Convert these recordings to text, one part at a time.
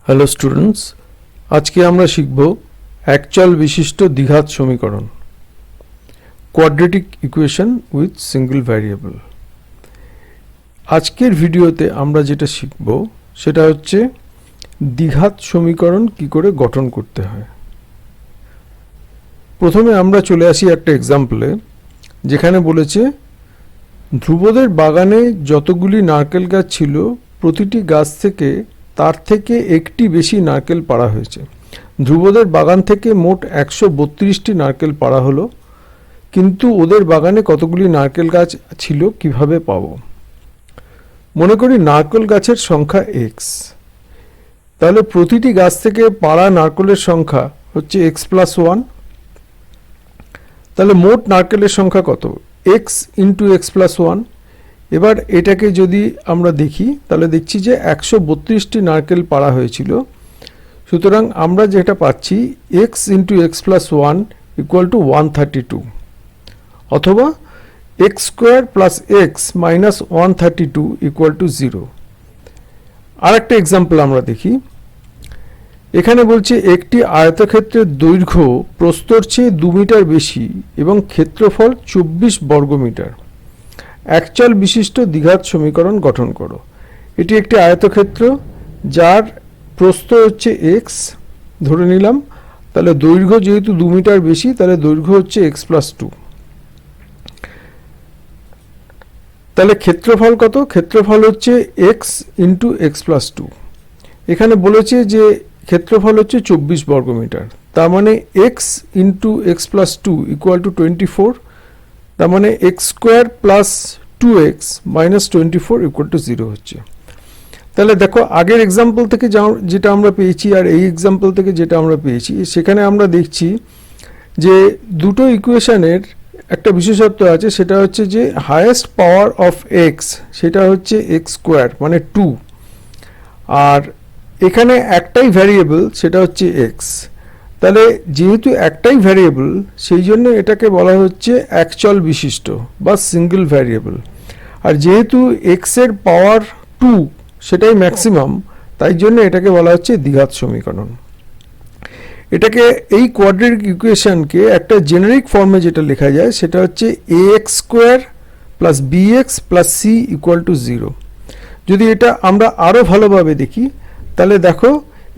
Hello students, আজকে আমরা শিখব একচল বিশিষ্ট দ্বিঘাত সমীকরণ, quadratic equation with single variable. আজকের ভিডিওতে আমরা যেটা শিখব সেটা হচ্ছে দ্বিঘাত সমীকরণ কি করে গঠন করতে হয়। প্রথমে আমরা চলে আসি একটা এক্সাম্পলে, যেখানে বলেছে ধ্রুবদের বাগানে যতগুলি নারকেল গাছ ছিল প্রতিটি গাছ থেকে তার থেকে একটি বেশি নারকেল পাড়া হয়েছে। ধ্রুবদের বাগান থেকে মোট 132টি নারকেল পাড়া হলো, কিন্তু ওদের বাগানে কতগুলি নারকেল গাছ ছিল কিভাবে পাবো। মনে করি নারকেল গাছের সংখ্যা এক্স, তাহলে প্রতিটি গাছ থেকে পাড়া নারকেলের সংখ্যা হচ্ছে এক্স প্লাস ওয়ান। তাহলে মোট নারকেলের সংখ্যা কত? X into x plus one. এবার এটাকে যদি আমরা দেখি তাহলে দেখছি যে 132টি নারকেল পাড়া হয়েছিল, সুতরাং আমরা যেটা পাচ্ছি x into x plus one equal to 132, অথবা x square plus x minus 132 equal to 0। আর একটা এক্সাম্পল আমরা দেখি, এখানে বলছে একটি আয়তক্ষেত্রের দৈর্ঘ্য প্রস্থর চেয়ে 2 মিটার বেশি এবং ক্ষেত্রফল 24 বর্গমিটার। একচল বিশিষ্ট দ্বিঘাত সমীকরণ গঠন করো। এটি একটি আয়তক্ষেত্র যার প্রস্থ হচ্ছে এক্স ধরে নিলাম, তাহলে দৈর্ঘ্য যেহেতু 2 মিটার বেশি তাহলে দৈর্ঘ্য হচ্ছে এক্স প্লাস 2। তাহলে ক্ষেত্রফল কত? ক্ষেত্রফল হচ্ছে এক্স ইন্টু এক্স প্লাস 2। এখানে বলেছে যে ক্ষেত্রফল হচ্ছে 24 বর্গমিটার, তার মানে x into x plus 2 equal two 24, তার মানে x square plus 2x minus 24 equal to 0 হচ্ছে। তাহলে দেখো আগের এক্সাম্পল থেকে যেটা আমরা পেয়েছি আর এই এক্সাম্পল থেকে যেটা আমরা পেয়েছি, সেখানে আমরা দেখছি যে দুটো ইকুয়েশনের একটা বিশেষত্ব আছে, সেটা হচ্ছে যে হায়েস্ট পাওয়ার অফ এক্স সেটা হচ্ছে এক্স স্কোয়ার মানে 2, আর এখানে একটাই ভ্যারিয়েবল সেটা হচ্ছে এক্স। তাহলে যেহেতু একটাই ভ্যারিয়েবল সেই জন্য এটাকে বলা হচ্ছে একচল বিশিষ্ট বা সিঙ্গল ভ্যারিয়েবল। আর যেহেতু এক্স এর পাওয়ার 2 সেটাই ম্যাক্সিমাম, তাই জন্য এটাকে বলা হচ্ছে দ্বিঘাত সমীকরণ। এটাকে এই কোয়াড্রেটিক ইকুয়েশনকে একটা জেনারিক ফর্মে যেটা লেখা যায় সেটা হচ্ছে a x square plus b x plus c equal to 0। যদি এটা আমরা আরও ভালোভাবে দেখি তাহলে দেখো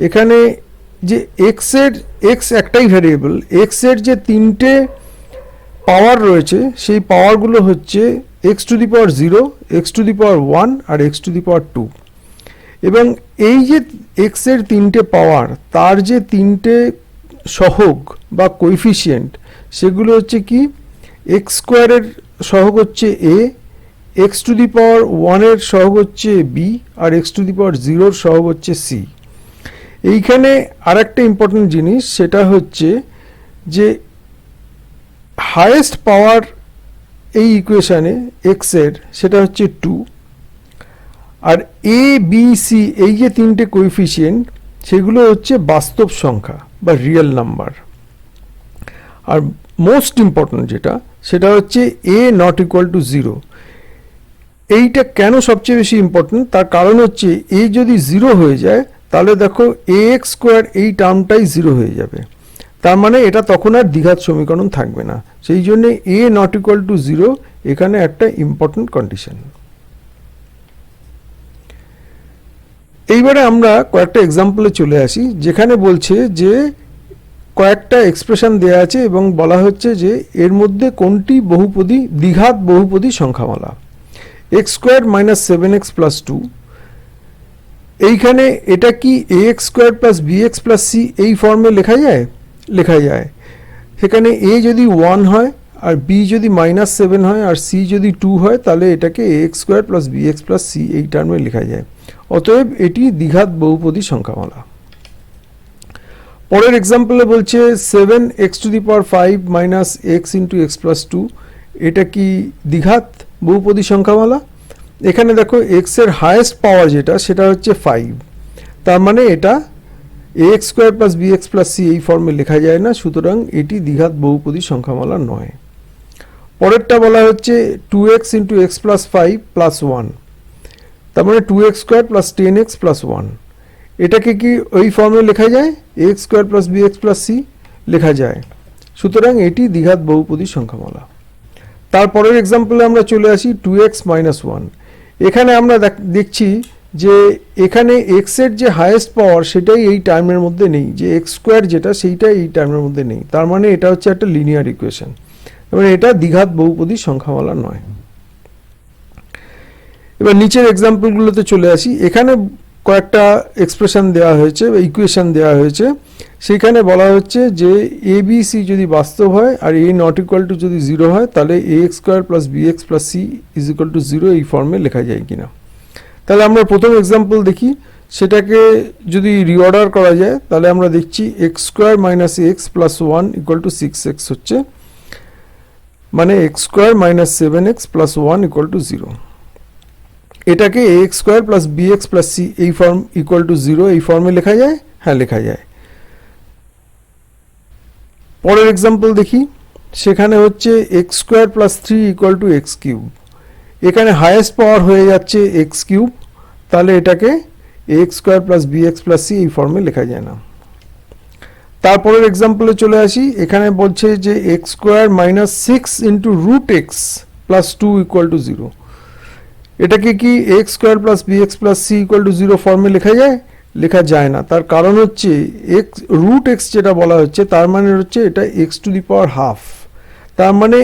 এখানে যে এক্স একটাই ভ্যারিয়েবল, এক্স এর যে 3টে পাওয়ার রয়েছে সেই পাওয়ারগুলো হচ্ছে x to the power 0, x to the power 1 আর এক্স টু দি পাওয়ার 2। এবং এই যে এক্স এর 3টে পাওয়ার তার যে 3টে সহগ বা কোএফিসিয়েন্ট সেগুলো হচ্ছে কি, এক্স স্কোয়ারের সহগ হচ্ছে a, x to the power 1 এর সহগ হচ্ছে বি আর এক্স টু দি পাওয়ার 0 এর সহগ হচ্ছে সি। এইখানে আরেকটা ইম্পর্টেন্ট জিনিস সেটা হচ্ছে যে হায়েস্ট পাওয়ার এই ইকুয়েশানে এক্স এর সেটা হচ্ছে 2, আর এ বি সি এই যে 3টে কোএফিসিয়েন্ট সেগুলো হচ্ছে বাস্তব সংখ্যা বা রিয়েল নাম্বার। আর মোস্ট ইম্পর্টেন্ট যেটা সেটা হচ্ছে এ নট ইকুয়াল টু 0। এইটা কেন সবচেয়ে বেশি ইম্পর্টেন্ট, তার কারণ হচ্ছে এ যদি 0 হয়ে যায় তাহলে দেখো এ এক্স স্কোয়ার এই টার্মটাই 0 হয়ে যাবে, তার মানে এটা তখন আর দ্বিঘাত সমীকরণ থাকবে না। সেই জন্য এ নট ইকুয়াল টু 0 এখানে একটা ইম্পর্টেন্ট কন্ডিশন। এইবারে আমরা কয়েকটা এক্সাম্পলে চলে আসি, যেখানে বলছে যে কয়েকটা এক্সপ্রেশন দেওয়া আছে এবং বলা হচ্ছে যে এর মধ্যে কোনটি বহুপদী দ্বিঘাত বহুপদী সংখ্যামালা। X square minus 7x plus 2, এইখানে এটা কি a x square plus b x plus c এই ফর্মে লেখা যায়? লেখা যায়। সেখানে এ যদি 1 হয় আর বি যদি মাইনাস 7 হয় আর সি যদি 2 হয় তাহলে এটাকে a x square plus b x plus c এই টার্মে লেখা যায়। অতএব এটি দ্বিঘাত বহুপদী সংখ্যামালা। পরের এক্সাম্পলে বলছে 7x two the power 5 minus x into x plus 2, এটা কি দ্বিঘাত বহুপদী সংখ্যামালা? এখানে দেখো এক্স এর হায়েস্ট পাওয়ার যেটা সেটা হচ্ছে 5, তার মানে এটা a x square plus b x plus c এই ফর্মে লেখা যায় না, সুতরাং এটি দ্বিঘাত বহুপদী সংখ্যামালা নয়। পরেরটা বলা হচ্ছে 2x into x plus 5 plus 1, তার মানে 2x square plus 10x plus 1, এটাকে কি ওই ফর্মে লেখা যায়, x square plus b x plus c লেখা যায়। সুতরাং এটি দ্বিঘাত বহুপদী সংখ্যামালা। তারপরের এক্সাম্পলে আমরা চলে আসি 2x মাইনাস 1। এখানে আমরা দেখছি যে এখানে x এর যে হাইয়েস্ট পাওয়ার সেটাই এই টার্মের মধ্যে নেই, যে এক্স স্কোয়ার যেটা সেইটাই এই টার্মের মধ্যে নেই। তার মানে এটা হচ্ছে একটা লিনিয়ার ইকুয়েশন, এবার এটা দ্বিঘাত বহুপদী সংখ্যামালা নয়। এবার নিচের এক্সাম্পলগুলোতে চলে আসি। এখানে কয়েকটা এক্সপ্রেশন দেওয়া হয়েছে বা ইকুয়েশন দেওয়া হয়েছে। সেখানে বলা হচ্ছে যে এ বি সি যদি বাস্তব হয় আর এ নট ইকুয়াল টু যদি 0 হয়, তাহলে a x square plus b x plus c is equal to 0 এই ফর্মে লেখা যায় কিনা। তাহলে আমরা প্রথম এক্সাম্পল দেখি, সেটাকে যদি রিঅর্ডার করা যায় তাহলে আমরা দেখছি x square minus x plus 1 equal to 6x হচ্ছে, মানে x square minus 7x plus 1 equal to 0। এটাকে a x square plus b x plus c এই ফর্ম ইকুয়াল টু 0 এই ফর্মে লেখা যায়, হ্যাঁ লেখা যায়। পরের এক্সাম্পল দেখি, সেখানে হচ্ছে x square plus 3 equal to x cube. এখানে হাইয়েস্ট পাওয়ার হয়ে যাচ্ছে এক্স কিউব, তাহলে এটাকে a x square plus b x plus c এই ফর্মে লেখা যায় না। তারপরের এক্সাম্পলে চলে আসি। এখানে বলছে যে x square minus 6 into root x plus 2 equal to 0। এটাকে কি x square plus b x plus c equal to 0 ফর্মে লেখা যায়, লেখা যায় না। তার কারণ হচ্ছে এক্স রুট এক্স যেটা বলা হচ্ছে তার মানে হচ্ছে এটা x to the power half, তার মানে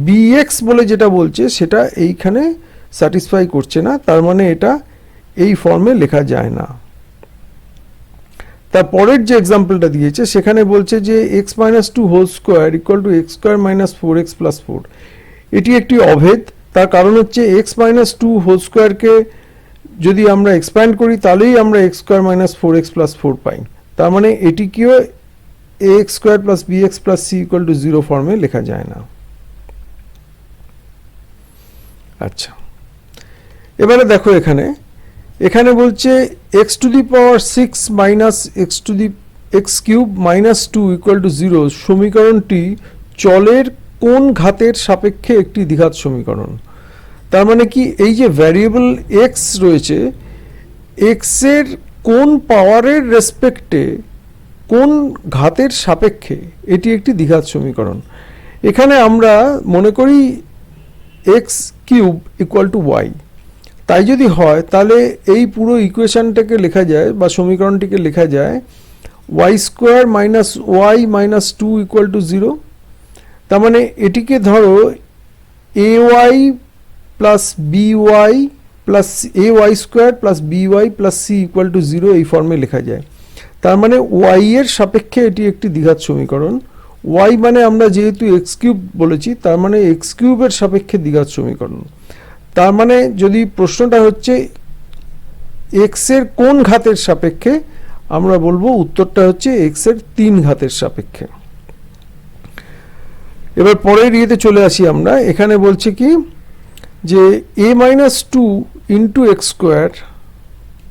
bx বলে যেটা বলছে সেটা এইখানে স্যাটিসফাই করছে না, তার মানে এটা এই ফর্মে লেখা যায় না। তারপরের যে এক্সাম্পলটা দিয়েছে সেখানে বলছে যে x minus 2 whole square equal to x square minus 4x plus 4। এটি একটি অভেদ, তার কারণ হচ্ছে এক্স মাইনাস 2 হোল স্কোয়ারকে যদি আমরা এক্সপ্যান্ড করি তাহলেই আমরা x square minus 4x plus 4 পাই। তার মানে এটিকেও a x square plus b x plus c equal to 0 ফর্মে লেখা যায় না। আচ্ছা, এবারে দেখো এখানে বলছে x to the power 6 minus x to the x cube minus 2 equal to 0 সমীকরণটি চলের কোন ঘাতের সাপেক্ষে একটি দ্বিঘাত সমীকরণ। তার মানে কি এই যে ভ্যারিয়েবল এক্স রয়েছে, এক্স এর কোন পাওয়ারের রেসপেক্টে কোন ঘাতের সাপেক্ষে এটি একটি দ্বিঘাত সমীকরণ। এখানে আমরা মনে করি x cube equal to y, তাই যদি হয় তাহলে এই পুরো ইকুয়েশনটাকে লেখা যায় বা সমীকরণটিকে লেখা যায় y square minus y minus 2 equal to 0। তার মানে এটিকে ধরো a y plus b y plus a y square plus b y plus c equal to 0 এই ফর্মে লেখা যায়। তার মানে ওয়াই এর সাপেক্ষে এটি একটি দ্বিঘাত সমীকরণ। ওয়াই মানে আমরা যেহেতু এক্স কিউব বলেছি, তার মানে এক্স কিউবের সাপেক্ষে দ্বিঘাত সমীকরণ। তার মানে যদি প্রশ্নটা হচ্ছে এক্স এর কোন ঘাতের সাপেক্ষে, আমরা বলবো উত্তরটা হচ্ছে এক্স এর 3 ঘাতের সাপেক্ষে। এবার পরের ইয়েতে চলে আসি আমরা। এখানে বলছে কি যে a minus 2 into x square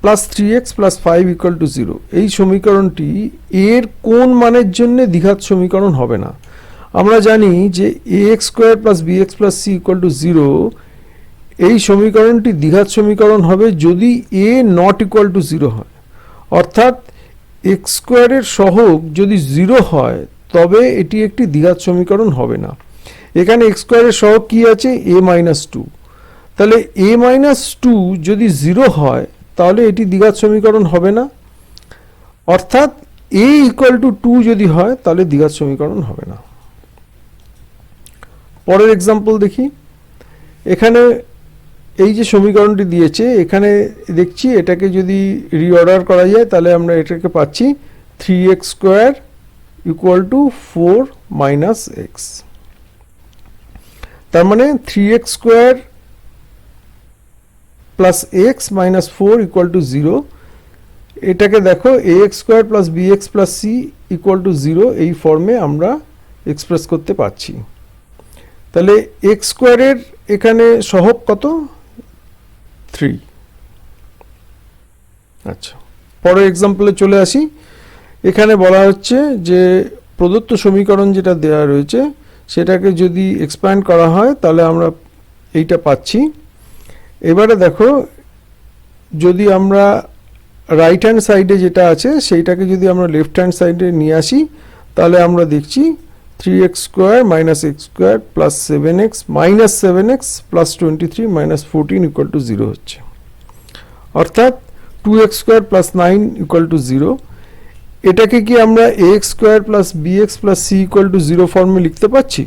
plus 3x plus 5 equal to 0 এই সমীকরণটি এর কোন মানের জন্য দ্বিঘাত সমীকরণ হবে না। আমরা জানি যে a x square plus b x plus c equal to 0 এই সমীকরণটি দ্বিঘাত সমীকরণ হবে যদি এ নট ইকুয়াল টু 0 হয়, অর্থাৎ এক্স স্কোয়ারের সহগ যদি 0 হয় তবে এটি একটি দ্বিঘাত সমীকরণ হবে না। এখানে এক্স স্কোয়ারের সহগ কি আছে, এ মাইনাস 2, তাহলে এ মাইনাস 2 যদি 0 হয় তাহলে এটি দ্বিঘাত সমীকরণ হবে না, অর্থাৎ এ ইকুয়াল টু 2 যদি হয় তাহলে দ্বিঘাত সমীকরণ হবে না। পরের এক্সাম্পল দেখি। এখানে এই যে সমীকরণটি দিয়েছে এখানে দেখছি এটাকে যদি রিঅর্ডার করা যায় তাহলে আমরা এটাকে পাচ্ছি 3x square equal to 4 minus x. তার মানে 3x square plus x minus 4 equal to 0। এটাকে দেখো a x square plus b x plus c equal to 0 এই ফর্মে আমরা এক্সপ্রেস করতে পারছি। তাহলে এক্স স্কোয়ারের এখানে সহগ কত, 3। আচ্ছা, পরের এক্সাম্পলে চলে আসি। এখানে বলা হচ্ছে যে প্রদত্ত সমীকরণ যেটা দেওয়া রয়েছে সেটাকে যদি এক্সপ্যান্ড করা হয় তাহলে আমরা এইটা পাচ্ছি। এবারে দেখো যদি আমরা রাইট হ্যান্ড সাইডে যেটা আছে সেইটাকে যদি আমরা লেফট হ্যান্ড সাইডে নিয়ে আসি তাহলে আমরা দেখছি 3x square minus x square plus 7x minus 7x plus 23 minus 14 equal to 0 হচ্ছে, অর্থাৎ 2x square plus 9 equal to 0। এটাকে কি আমরা ax square plus bx plus c equal to 0 ফর্মে লিখতে পারছি?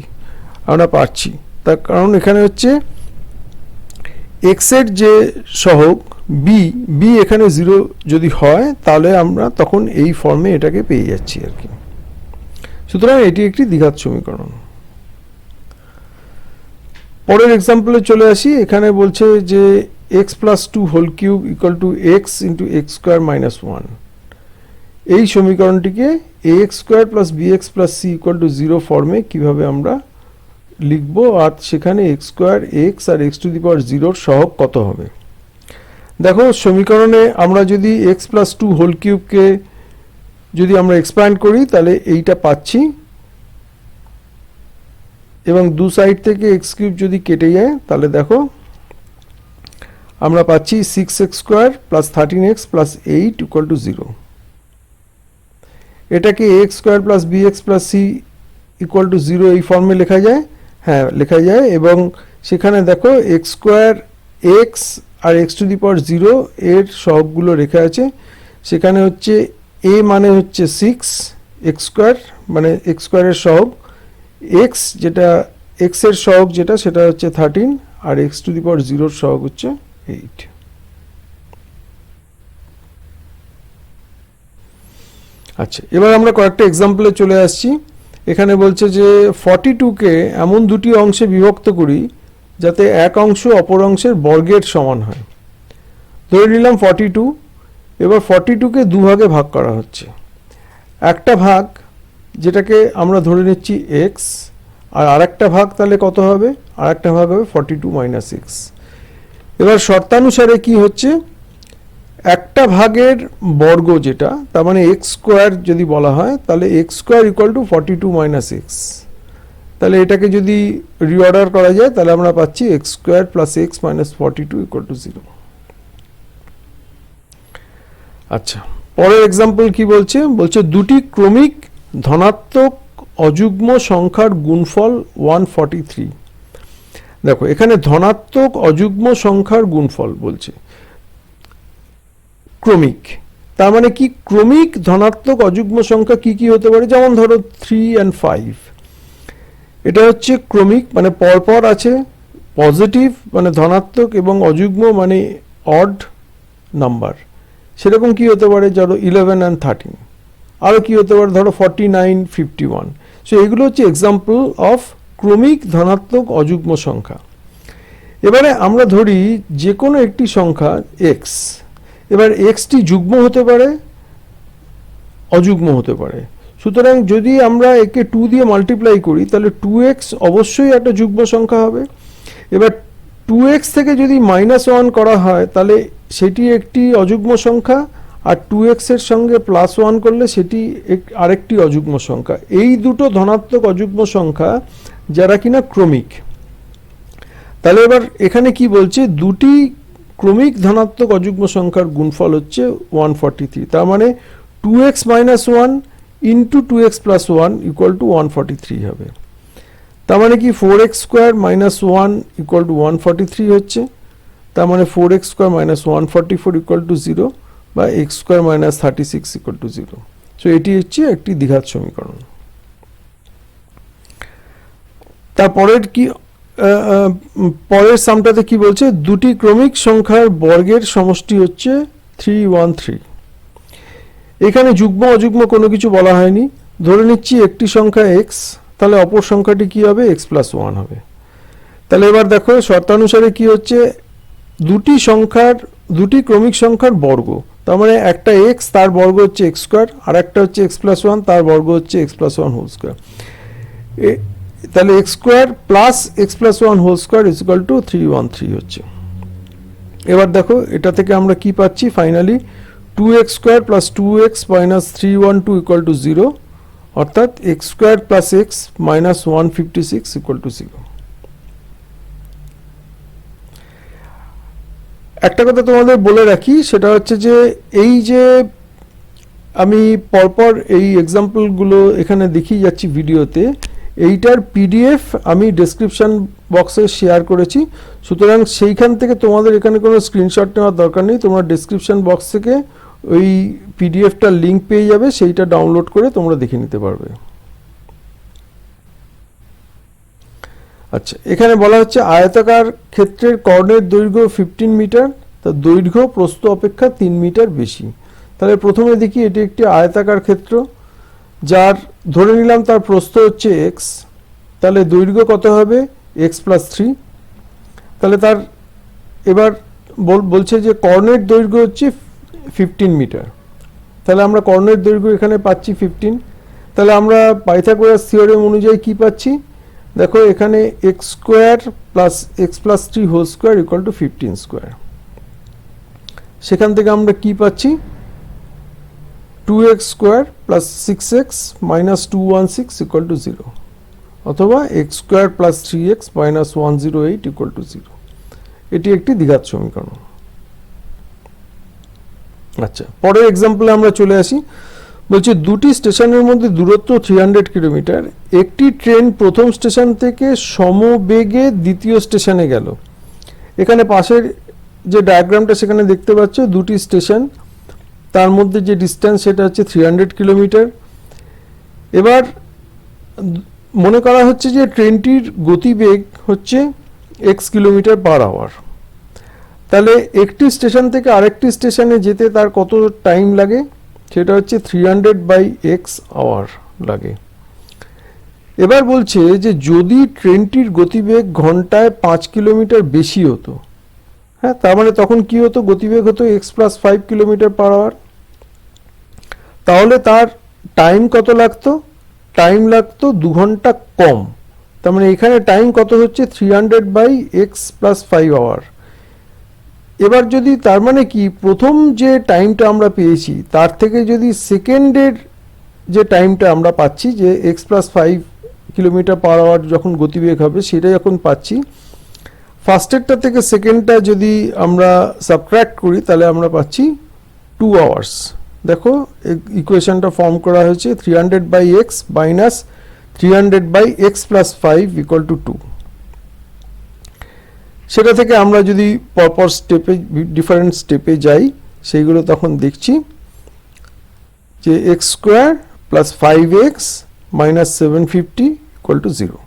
আমরা পারছি, তার কারণ এখানে হচ্ছে x এর যে সহগ b এখানে 0 যদি হয় তাহলে আমরা তখন এই ফর্মে এটাকে পেয়ে যাচ্ছি আর কি। সুতরাং এটি একটি দ্বিঘাত সমীকরণ। পরের এক্সাম্পলে চলে আসি। এখানে বলছে যে x plus 2 whole cube equal to x into x square minus 1। এই সমীকরণটিকে ax square plus bx plus c equal to 0 ফর্মে কিভাবে আমরা লিখব, আর সেখানে x স্কোয়ার x আর x টু দি পাওয়ার 0 সহগ কত হবে। দেখো সমীকরণে আমরা যদি x প্লাস 2 হোল কিউবকে যদি আমরা এক্সপ্যান্ড করি তাহলে এইটা পাচ্ছি, এবং দু সাইড থেকে x কিউব যদি কেটে যায় তাহলে দেখো আমরা পাচ্ছি 6x square plus 13x plus 8 equal to 0। এটাকে ax square plus bx plus c equal to 0 এই ফর্মে লেখা যায়, হ্যাঁ লেখা যায়। এবং সেখানে দেখো x স্কোয়ার x আর x টু দি পাওয়ার 0 এর সহগগুলো রেখা আছে। সেখানে হচ্ছে a মানে হচ্ছে 6, x স্কোয়ার মানে x স্কোয়ারের সহগ, x যেটা x এর সহগ যেটা সেটা হচ্ছে 13, আর x টু দি পাওয়ার 0 এর সহগ হচ্ছে 8। আচ্ছা, এবার আমরা কয়েকটা এক্সাম্পলে চলে আসছি। এখানে বলছে যে 42কে এমন দুটি অংশে বিভক্ত করি যাতে এক অংশ অপর অংশের বর্গের সমান হয়। ধরে নিলাম 42, এবার 42কে দুভাগে ভাগ করা হচ্ছে। একটা ভাগ যেটাকে আমরা ধরে নিচ্ছি x, আর আরেকটা ভাগ তাহলে কত হবে, আরেকটা ভাগ হবে 42 মাইনাস x। এবার শর্তানুসারে কি হচ্ছে, একটা ভাগের বর্গ যেটা তার মানে x স্কোয়ার যদি বলা হয় তাহলে x square equal two 42 minus x। তাহলে এটাকে যদি রিঅর্ডার করা যায় তাহলে আমরা পাচ্ছি x square plus x minus 42 equal to 0। আচ্ছা, পরের এক্সাম্পল কি বলছে, বলছে দুটি ক্রমিক ধনাত্মক অযুগ্ম সংখ্যার গুণফল 143। দেখো এখানে ধনাত্মক অযুগ্ম সংখ্যার গুণফল বলছে, ক্রমিক তার মানে কি, ক্রমিক ধনাত্মক অযুগ্ম সংখ্যা কি কি হতে পারে, যেমন ধরো 3 and 5। এটা হচ্ছে ক্রমিক মানে পরপর আছে, পজিটিভ মানে ধনাত্মক এবং অযুগ্ম মানে অড নাম্বার। সেরকম কি হতে পারে, ধরো 11 and 13। আরও কি হতে পারে, ধরো 49, 51। সো এগুলো হচ্ছে এক্সাম্পল অফ ক্রমিক ধনাত্মক অযুগ্ম সংখ্যা। এবারে আমরা ধরি যে কোনো একটি সংখ্যা x, এবার এক্সটি যুগ্ম হতে পারে, অযুগ্ম হতে পারে। সুতরাং যদি আমরা একে 2 দিয়ে মাল্টিপ্লাই করি তাহলে 2x অবশ্যই একটা যুগ্ম সংখ্যা হবে। এবার 2x থেকে যদি -1 করা হয় তাহলে সেটি একটি অযুগ্ম সংখ্যা, আর 2x এর সঙ্গে +1 করলে সেটি আরেকটি অযুগ্ম সংখ্যা। এই দুটো ধনাত্মক অযুগ্ম সংখ্যা যারা কিনা ক্রমিক। তাহলে এবার এখানে কি বলছে, দুটি ক্রমিক ধনাত্মক অযুগ্ম সংখ্যার গুণফল হচ্ছে 143। তার মানে 2x minus 1 into 2x plus 1 equal two 143 হবে। তার মানে কি 4x square minus 1 equal two 143 হচ্ছে। তার মানে 4x square minus 144 equal to 0, বা x square minus 36 equal to 0। So এটি হচ্ছে একটি দ্বিঘাত সমীকরণ। তারপরের কি, পরের সামটাতে কি বলছে, দুটি ক্রমিক সংখ্যার বর্গের সমষ্টি হচ্ছে 313। এখানে যুগ্ম অযুগ্ম কোনো কিছু বলা হয়নি। ধরে নিচ্ছি একটি সংখ্যা x, তাহলে অপর সংখ্যাটি কি হবে, x প্লাস 1 হবে। তাহলে এবার দেখো শর্তানুসারে কি হচ্ছে, দুটি ক্রমিক সংখ্যার বর্গ, তার মানে একটা x তার বর্গ হচ্ছে x স্কোয়ার, আর একটা হচ্ছে x প্লাস 1 তার বর্গ হচ্ছে x প্লাস 1 হোল স্কোয়ার। তাহলে x square plus x plus 1 whole square is equal to 313 হচ্ছে। এবার দেখো এটা থেকে আমরা কি পাচ্ছি, finally 2x square plus 2x minus 312 equal to 0, অর্থাৎ x square plus x minus 156 equal to 0। একটা কথা তোমাদের বলে রাখি, সেটা হচ্ছে যে এই যে আমি পরপর এই এক্সাম্পলগুলো এখানে দেখিয়ে যাচ্ছি ভিডিওতে, এইটার পিডিএফ আমি ডেসক্রিপশন বক্সে শেয়ার করেছি, সুতরাং সেইখান থেকে তোমাদের এখানে কোনো স্ক্রিনশট নেওয়ার দরকার নেই, তোমরা ডেসক্রিপশন বক্স থেকে ওই পিডিএফটার লিঙ্ক পেয়ে যাবে, সেইটা ডাউনলোড করে তোমরা দেখে নিতে পারবে। আচ্ছা, এখানে বলা হচ্ছে আয়তাকার ক্ষেত্রের কর্ণের দৈর্ঘ্য 15 মিটার, তার দৈর্ঘ্য প্রস্থ অপেক্ষা 3 মিটার বেশি। তাহলে প্রথমে দেখি এটি একটি আয়তাকার ক্ষেত্র, যার ধরে নিলাম তার প্রস্থ হচ্ছে এক্স, তাহলে দৈর্ঘ্য কত হবে এক্স প্লাস 3। তাহলে তার এবার বলছে যে কর্ণের দৈর্ঘ্য হচ্ছে 15 মিটার, তাহলে আমরা কর্ণের দৈর্ঘ্য এখানে পাচ্ছি 15। তাহলে আমরা পাইথাগোরাস থিওরেম অনুযায়ী কি পাচ্ছি, দেখো এখানে x square plus x plus 3 whole square equal to 15 square. সেখান থেকে আমরা কি পাচ্ছি, 2x square plus 6x minus 216 equal to 0, অথবা x square plus 3x minus 108 equal to 0। এটি একটি দ্বিঘাত সমীকরণ। আচ্ছা, পরের এক্সাম্পলে আমরা চলে আসি। বলছি দুটি স্টেশনের মধ্যে দূরত্ব 300 কিলোমিটার, একটি ট্রেন প্রথম স্টেশন থেকে সমবেগে দ্বিতীয় স্টেশনে গেল। এখানে পাশের যে ডায়াগ্রামটা সেখানে দেখতে পাচ্ছ, দুটি স্টেশন, তার মধ্যে যে ডিস্টেন্স সেটা হচ্ছে 300 কিলোমিটার। এবার মনে করা হচ্ছে যে ট্রেনটির গতিবেগ হচ্ছে x কিলোমিটার পার আওয়ার। তাহলে একটি স্টেশন থেকে আরেকটি স্টেশনে যেতে তার কত টাইম লাগে, সেটা হচ্ছে 300/x আওয়ার লাগে। এবার বলছে যে যদি ট্রেনটির গতিবেগ ঘন্টায় 5 কিলোমিটার বেশি হতো, হ্যাঁ, তার মানে তখন কি হতো, গতিবেগ হতো x plus 5 kilometre per hour, তাহলে তার টাইম কত লাগতো, টাইম লাগতো 2 ঘন্টা কম। তার মানে এখানে টাইম কত হচ্ছে 300/x প্লাস 5 আওয়ার। এবার যদি তার মানে কি প্রথম যে টাইমটা আমরা পেয়েছি তার থেকে যদি সেকেন্ডের যে টাইমটা আমরা পাচ্ছি, যে x plus 5 kilometre per hour যখন গতিবেগ হবে সেটা যখন পাচ্ছি, ফার্স্টেরটা থেকে সেকেন্ডটা যদি আমরা সাবট্রাক্ট করি তাহলে আমরা পাচ্ছি 2 আওয়ার্স। দেখো ইকুয়েশনটা ফর্ম করা হয়েছে 300/x minus 300/x plus 5 equal to 2। সেটা থেকে আমরা যদি পরপর স্টেপে ডিফারেন্ট স্টেপে যাই, সেইগুলো তখন দেখছি যে x square plus 5x minus 750 equal to 0।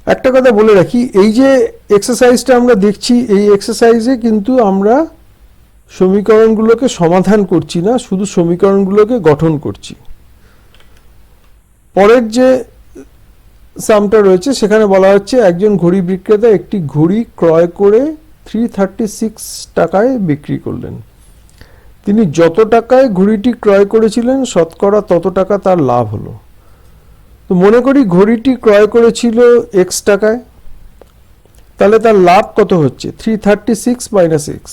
একটা কথা বলে রাখি, এই যে এক্সারসাইজটা আমরা দেখছি, এই এক্সারসাইজে কিন্তু আমরা সমীকরণগুলোকে সমাধান করছি না, শুধু সমীকরণগুলোকে গঠন করছি। পরের যে সামটা রয়েছে সেখানে বলা হচ্ছে একজন ঘড়ি বিক্রেতা একটি ঘড়ি ক্রয় করে 336 টাকায় বিক্রি করলেন। তিনি যত টাকায় ঘড়িটি ক্রয় করেছিলেন শতকরা তত টাকা তার লাভ হলো। তো মনে করি ঘড়িটি ক্রয় করেছিল x টাকায়, তাহলে তার লাভ কত হচ্ছে 336 মাইনাস x।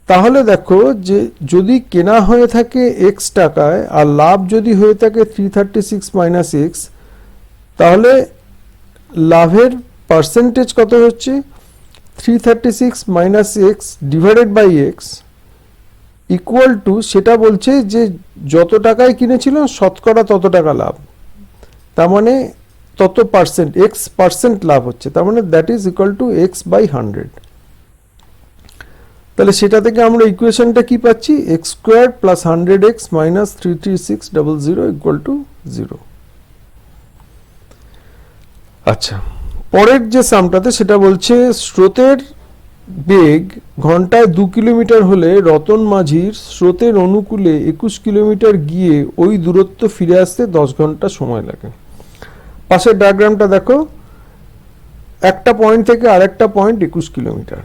তাহলে দেখো যে যদি কেনা হয়ে থাকে x টাকায় আর লাভ যদি হয়ে থাকে 336 মাইনাস x, তাহলে লাভের পার্সেন্টেজ কত হচ্ছে 336 minus x divided by x equal to, সেটা বলছে যে যত টাকায় কিনেছিল শতকরা তত টাকা লাভ, তার মানে তত পার্সেন্ট x% লাভ হচ্ছে, তার মানে that is equal two x/100। তাহলে সেটা থেকে আমরা ইকুয়েশনটা কি পাচ্ছি, x square plus 100x minus 33600 equal to 0। আচ্ছা, পরের যে সামটাতে সেটা বলছে স্রোতের বেগ ঘন্টায় 2 কিলোমিটার হলে রতন মাঝির স্রোতের অনুকূলে 21 কিলোমিটার গিয়ে ওই দূরত্ব ফিরে আসতে 10 ঘন্টা সময় লাগে। পাশের ডায়াগ্রামটা দেখো, একটা পয়েন্ট থেকে আরেকটা পয়েন্ট 21 কিলোমিটার।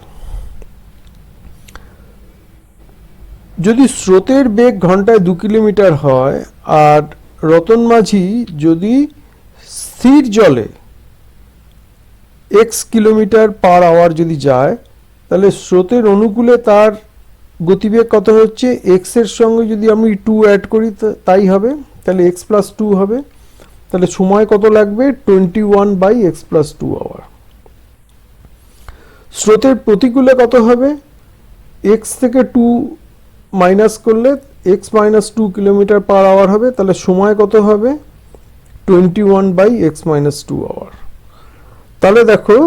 যদি স্রোতের বেগ ঘন্টায় 2 কিলোমিটার হয় আর রতন মাঝি যদি স্থির জলে x কিলোমিটার পার আওয়ার যদি যায়, তাহলে স্রোতের অনুকূলে তার গতিবেগ কত হচ্ছে, x এর সঙ্গে যদি আমি 2 অ্যাড করি তাই হবে, তাহলে x প্লাস 2 হবে। তাহলে সময় কত লাগবে 21/x+2 আওয়ার। স্রোতের প্রতিকূলে কত হবে, x থেকে 2 মাইনাস করলে x-2 কিলোমিটার পার আওয়ার হবে, তাহলে সময় কত হবে 21/x-2 আওয়ার। তাহলে দেখো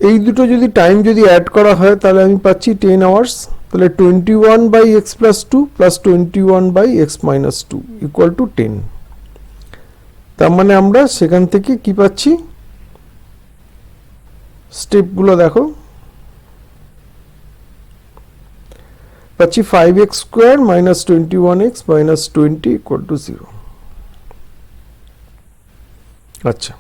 এই দুটো যদি টাইম যদি অ্যাড করা হয় তাহলে আমি পাচ্ছি 10 আওয়ার্স। তাহলে 21/x+2 plus 21/x-2 equal to 10। তার মানে আমরা সেখান থেকে কি পাচ্ছি, স্টেপগুলো দেখো, পাচ্ছি 5x² minus 21x minus 20 equal to 0। আচ্ছা,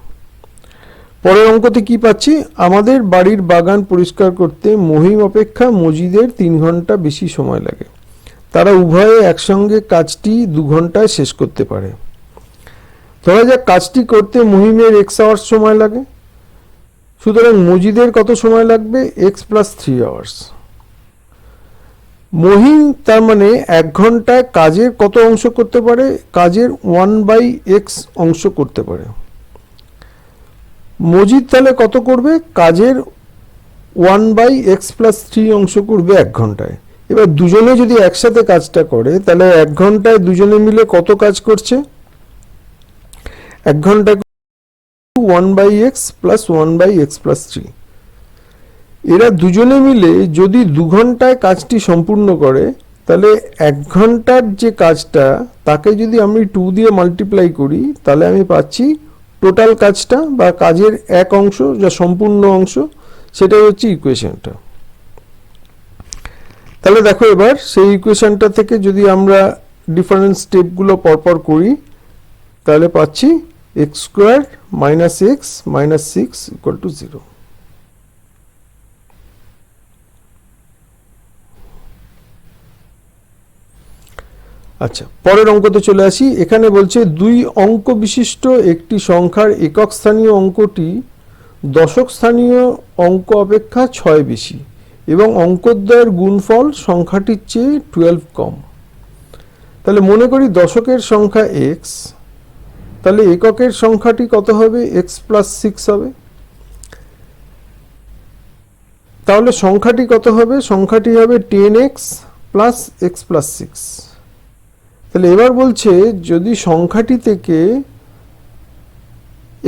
পরের অঙ্কতে কি পাচ্ছি, আমাদের বাড়ির বাগান পরিষ্কার করতে মহিম অপেক্ষা মজিদের 3 ঘন্টা বেশি সময় লাগে। তারা উভয়ে একসঙ্গে কাজটি 2 ঘন্টায় শেষ করতে পারে। ধরা যাক কাজটি করতে মহিমের x আওয়ার্স সময় লাগে, সুতরাং মজিদের কত সময় লাগবে x+3 আওয়ার্স। মহিম তার মানে 1 ঘন্টায় কাজের কত অংশ করতে পারে, কাজের 1/x অংশ করতে পারে। মজিদ তাহলে কত করবে, কাজের 1/x+3 অংশ করবে 1 ঘন্টায়। এবার দুজনে যদি একসাথে কাজটা করে তাহলে 1 ঘন্টায় দুজনে মিলে কত কাজ করছে, 1 ঘন্টায় 1/x প্লাস 1/x+3। এরা দুজনে মিলে যদি 2 ঘন্টায় কাজটি সম্পূর্ণ করে তাহলে 1 ঘন্টার যে কাজটা তাকে যদি আমি 2 দিয়ে মাল্টিপ্লাই করি তাহলে আমি পাচ্ছি টোটাল কাজটা বা কাজের এক অংশ যা সম্পূর্ণ অংশ, সেটাই হচ্ছে ইকুয়েশনটা। তাহলে দেখো এবার সেই ইকুয়েশনটা থেকে যদি আমরা ডিফারেন্ট স্টেপগুলো পরপর করি তাহলে পাচ্ছি x² minus x minus 6 equal to 0। আচ্ছা, পরের অঙ্কতে চলে আসি। এখানে বলছে 2 অঙ্ক বিশিষ্ট একটি সংখ্যার একক স্থানীয় অঙ্কটি দশক স্থানীয় অঙ্ক অপেক্ষা 6 বেশি এবং অঙ্কদ্বয়ের গুণফল সংখ্যাটির চেয়ে 12 কম। তাহলে মনে করি দশকের সংখ্যা x, তাহলে এককের সংখ্যাটি কত হবে, x+6 হবে। তাহলে সংখ্যাটি কত হবে, সংখ্যাটি হবে 10x প্লাস x+6। তাহলে এবার বলছে যদি সংখ্যাটি থেকে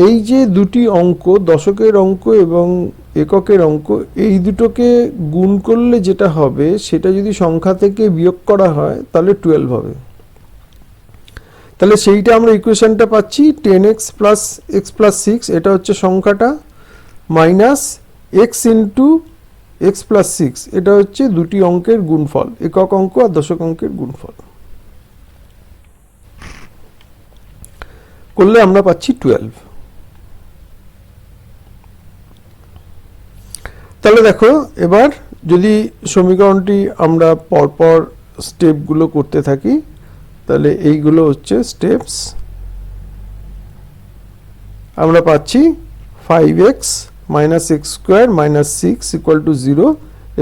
এই যে দুটি অঙ্ক, দশকের অঙ্ক এবং এককের অঙ্ক, এই দুটোকে গুণ করলে যেটা হবে সেটা যদি সংখ্যা থেকে বিয়োগ করা হয় তাহলে 12 হবে। তাহলে সেইটা আমরা ইকুয়েশনটা পাচ্ছি 10x প্লাস x+6, এটা হচ্ছে সংখ্যাটা, মাইনাস x ইন্টু x+6, এটা হচ্ছে দুটি অঙ্কের গুণফল, একক অঙ্ক আর দশক অঙ্কের গুণফল করলে আমরা পাচ্ছি 12। তাহলে দেখো এবার যদি সমীকরণটি আমরা পরপর স্টেপগুলো করতে থাকি তাহলে এইগুলো হচ্ছে স্টেপস। আমরা পাচ্ছি 5x minus x² minus 6 equal to 0।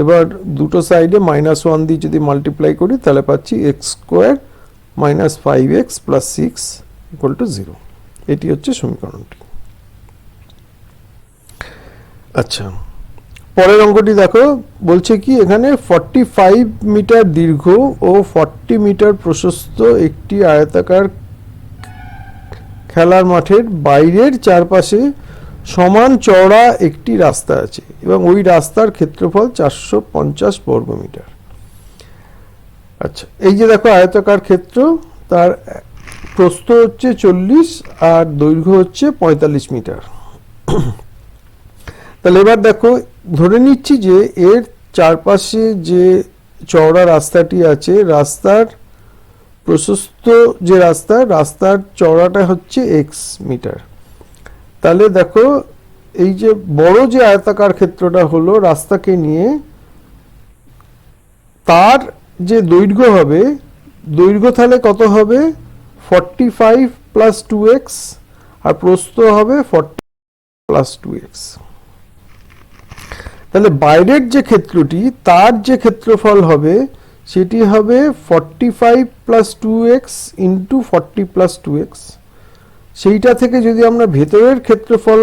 এবার দুটো সাইডে -1 দিয়ে যদি মাল্টিপ্লাই করি তাহলে পাচ্ছি x² minus 5x plus 6 equal to 0। এটি হচ্ছে সমীকরণটি। আচ্ছা, পরের অঙ্কটি দেখো, বলছে কি এখানে 45 মিটার দীর্ঘ ও 40 মিটার প্রশস্ত একটি আয়তাকার খেলার মাঠের বাইরের চারপাশে সমান চওড়া একটি রাস্তা আছে এবং ওই রাস্তার ক্ষেত্রফল 450 বর্গমিটার। আচ্ছা, এই যে দেখো আয়তাকার ক্ষেত্র, তার প্রস্থ হচ্ছে 40 আর দৈর্ঘ্য হচ্ছে 45 মিটার। তাহলে এবার দেখো ধরে নিচ্ছি যে এর চারপাশে যে চওড়া রাস্তাটি আছে, রাস্তার প্রশস্ত যে রাস্তার চওড়াটা হচ্ছে x মিটার। তাহলে দেখো এই যে বড় যে আয়তাকার ক্ষেত্রটা হলো রাস্তাকে নিয়ে, তার যে দৈর্ঘ্য হবে, দৈর্ঘ্য তাহলে কত হবে 45 প্লাস 2x আর প্রস্থ হবে 40 প্লাস 2x। তাহলে বাইরের যে ক্ষেত্রটি তার যে ক্ষেত্রফল হবে সেটি হবে 45 plus 2x into 40 plus 2x। সেইটা থেকে যদি আমরা ভেতরের ক্ষেত্রফল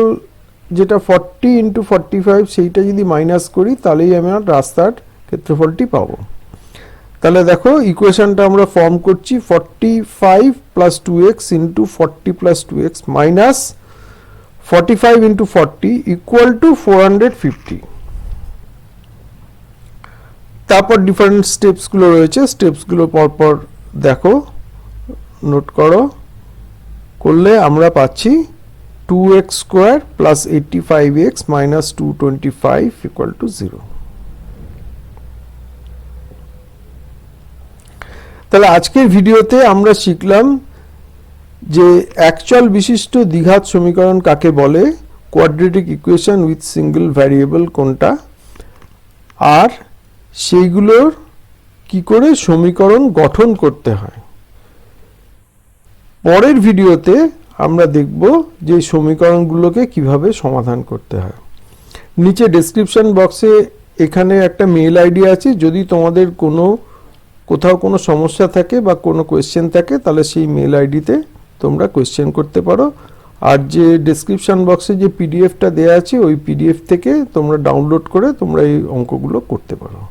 যেটা 40 ইন্টু 45 সেইটা যদি মাইনাস করি তাহলেই আমরা রাস্তার ক্ষেত্রফলটি পাবো। তাহলে দেখো ইকুয়েশনটা আমরা ফর্ম করছি 45 plus 2x into 40 plus 2x minus 45 into 40 equal to 450। তারপর ডিফারেন্ট স্টেপসগুলো রয়েছে, স্টেপসগুলো পরপর দেখো, নোট করো, করলে আমরা পাচ্ছি 2x square plus 85x minus 225 equal to 0। তাহলে আজকের ভিডিওতে আমরা শিখলাম যে অ্যাকচুয়াল বিশিষ্ট দ্বিঘাত সমীকরণ কাকে বলে, quadratic equation with single variable কোনটা, আর সেইগুলোর কি করে সমীকরণ গঠন করতে হয়। পরের ভিডিওতে আমরা দেখব যে সমীকরণগুলোকে কিভাবে সমাধান করতে হয়। নিচে ডেসক্রিপশন বক্সে এখানে একটা মেল আইডি আছে, যদি তোমাদের কোথাও কোনো সমস্যা থাকে বা কোনো কোয়েশ্চেন থাকে তাহলে সেই মেল আইডিতে তোমরা কোয়েশ্চেন করতে পারো। আর যে ডেসক্রিপশন বক্সে যে পিডিএফটা দেওয়া আছে ওই পিডিএফ থেকে তোমরা ডাউনলোড করে তোমরা এই অঙ্কগুলো করতে পারো।